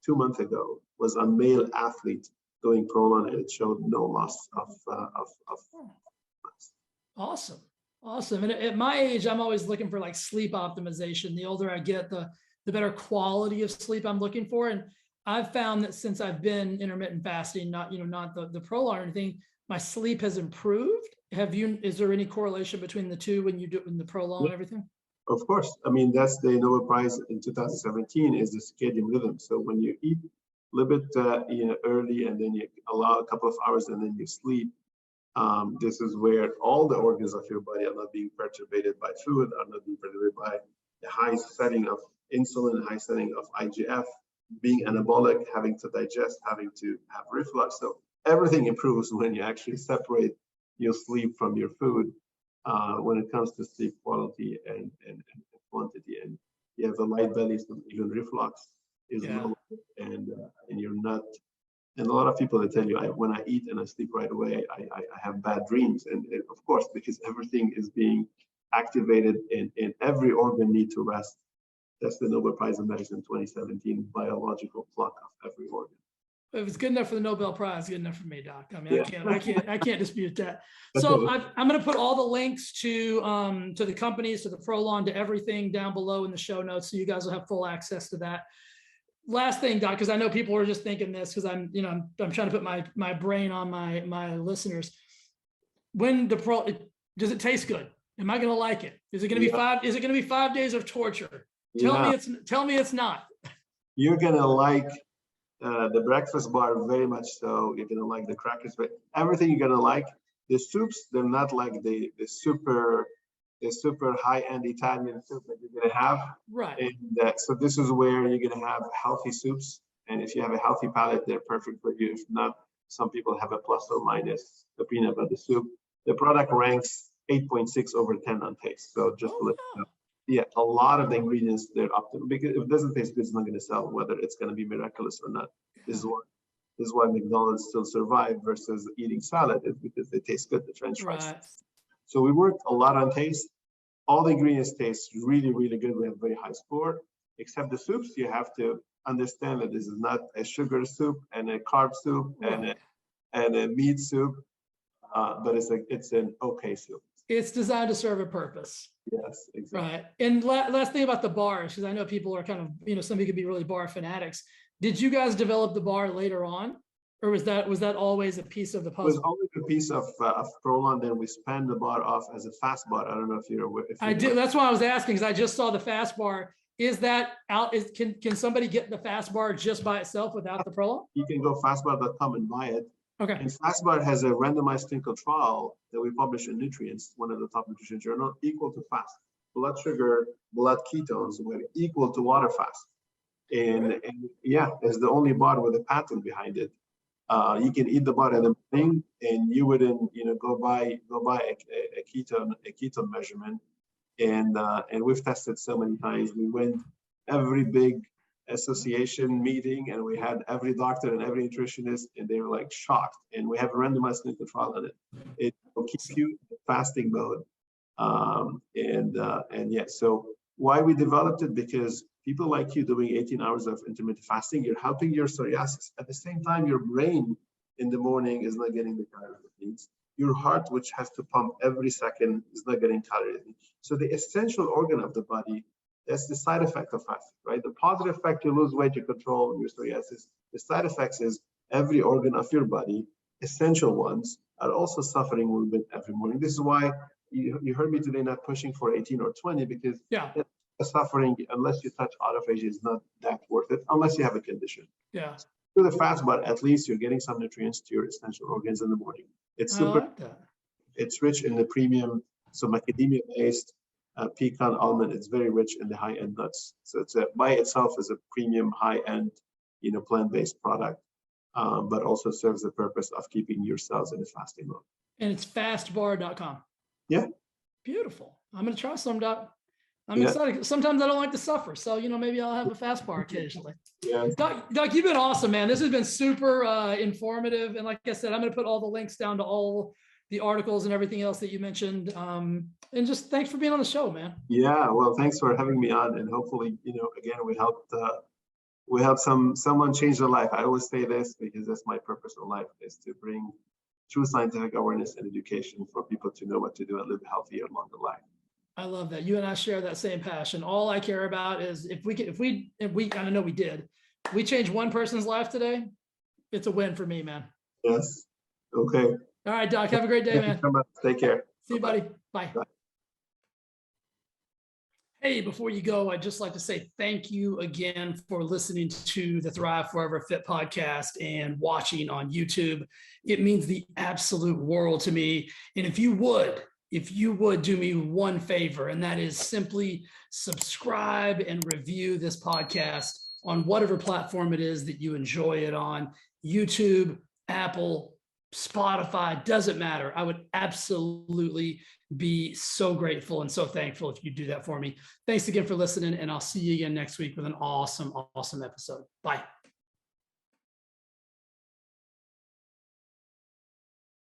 2 months ago was a male athlete doing Prolon, and it showed no loss of Awesome. And at my age, I'm always looking for like sleep optimization. The older I get, the better quality of sleep I'm looking for. And I've found that since I've been intermittent fasting, not the Prolon or anything, my sleep has improved. Is there any correlation between the two when you do it in the Prolon and everything? Of course. I mean, that's the Nobel Prize in 2017 is the circadian rhythm. So when you eat a little bit early, and then you allow a couple of hours and then you sleep, this is where all the organs of your body are not being perturbated by food, are not being perturbated by the high setting of insulin, high setting of IGF, being anabolic, having to digest, having to have reflux. So everything improves when you actually separate your sleep from your food when it comes to sleep quality and quantity. And you have a light belly, so even reflux is low, and you're not. And a lot of people, they tell you, when I eat and I sleep right away, I have bad dreams. And of course, because everything is being activated and every organ needs to rest. That's the Nobel Prize in Medicine 2017, biological clock of every organ. If it's good enough for the Nobel Prize, good enough for me, Doc. I mean, I can't dispute that. That's So I'm going to put all the links to the companies, to the Prolon, to everything down below in the show notes, so you guys will have full access to that. Last thing, Doc, because I know people are just thinking this, because I'm trying to put my brain on my listeners. When does it taste good? Am I going to like it? Is it going to be five? Is it going to be 5 days of torture? Tell me it's not. You're going to like the breakfast bar very much so. You're going to like the crackers, but everything you're going to like. The soups, they're not like the super high-end Italian soup that you're going to have. Right. And so this is where you're going to have healthy soups. And if you have a healthy palate, they're perfect for you. If not, some people have a plus or minus opinion about the soup. The product ranks 8.6 over 10 on taste. So just to let you know. Yeah, a lot of the ingredients, they're optimal, because if it doesn't taste good, it's not going to sell, whether it's going to be miraculous or not. This is why McDonald's still survive versus eating salad, is because they taste good, the French fries. Right. So we worked a lot on taste. All the ingredients taste really, really good. We have a very high score, except the soups. You have to understand that this is not a sugar soup and a carb soup and a meat soup, but it's an okay soup. It's designed to serve a purpose. Yes, exactly. Right. And last thing about the bars, because I know people are kind of, some people could be really bar fanatics. Did you guys develop the bar later on, or was that always a piece of the puzzle? It was always a piece of Prolon. Then we spanned the bar off as a fast bar. I don't know if you're aware. I do. That's why I was asking, because I just saw the fast bar. Is that out? Can somebody get the fast bar just by itself without the Prolon? You can go fastbar.com and buy it. Okay. And FastBar has a randomized clinical trial that we published in Nutrients, one of the top nutrition journals, equal to fast. Blood sugar, blood ketones were equal to water fast. And it's the only bar with a patent behind it. You can eat the bar in the morning, and you wouldn't, go buy a ketone measurement. And we've tested so many times. We went every big association meeting, and we had every doctor and every nutritionist, and they were like shocked. And we have a randomized clinical trial on it. It will keep you in fasting mode. So why we developed it, because people like you doing 18 hours of intermittent fasting, you're helping your psoriasis. At the same time, your brain in the morning is not getting the calories it needs. Your heart, which has to pump every second, is not getting calories. So the essential organ of the body, that's the side effect of fasting, right? The positive effect, you lose weight, you control your psoriasis. The side effects is every organ of your body, essential ones, are also suffering a little bit every morning. This is why you heard me today not pushing for 18 or 20 because Yeah. suffering, unless you touch autophagy, is not that worth it unless you have a condition. Yeah. Do the fast, but at least you're getting some nutrients to your essential organs in the morning. It's I super. like that. It's rich in the premium, so macadamia based, pecan, almond. It's very rich in the high end nuts. So it's by itself is a premium high end, plant based product, but also serves the purpose of keeping your cells in a fasting mode. And it's fastbar.com. Yeah. Beautiful. I'm going to try some, Doc. I'm Yeah. excited. Sometimes I don't like to suffer. So, maybe I'll have a fast bar occasionally. Yeah. Doc, you've been awesome, man. This has been super informative. And like I said, I'm going to put all the links down to all the articles and everything else that you mentioned. And just thanks for being on the show, man. Yeah. Well, thanks for having me on. And hopefully, again, we helped someone change their life. I always say this because that's my purpose in life, is to bring true scientific awareness and education for people to know what to do and live a healthier, longer life. I love that. You and I share that same passion. All I care about is if we, I know we did, we change one person's life today, it's a win for me, man. Yes. Okay. All right, Doc. Have a great day, man. Take care. See you, Bye-bye. buddy. Bye. Bye. Hey, before you go, I'd just like to say thank you again for listening to the Thrive Forever Fit podcast and watching on YouTube. It means the absolute world to me. And if you would do me one favor, and that is simply subscribe and review this podcast on whatever platform it is that you enjoy it on, YouTube, Apple, Spotify, doesn't matter. I would absolutely be so grateful and so thankful if you do that for me. Thanks again for listening, and I'll see you again next week with an awesome, awesome episode. Bye.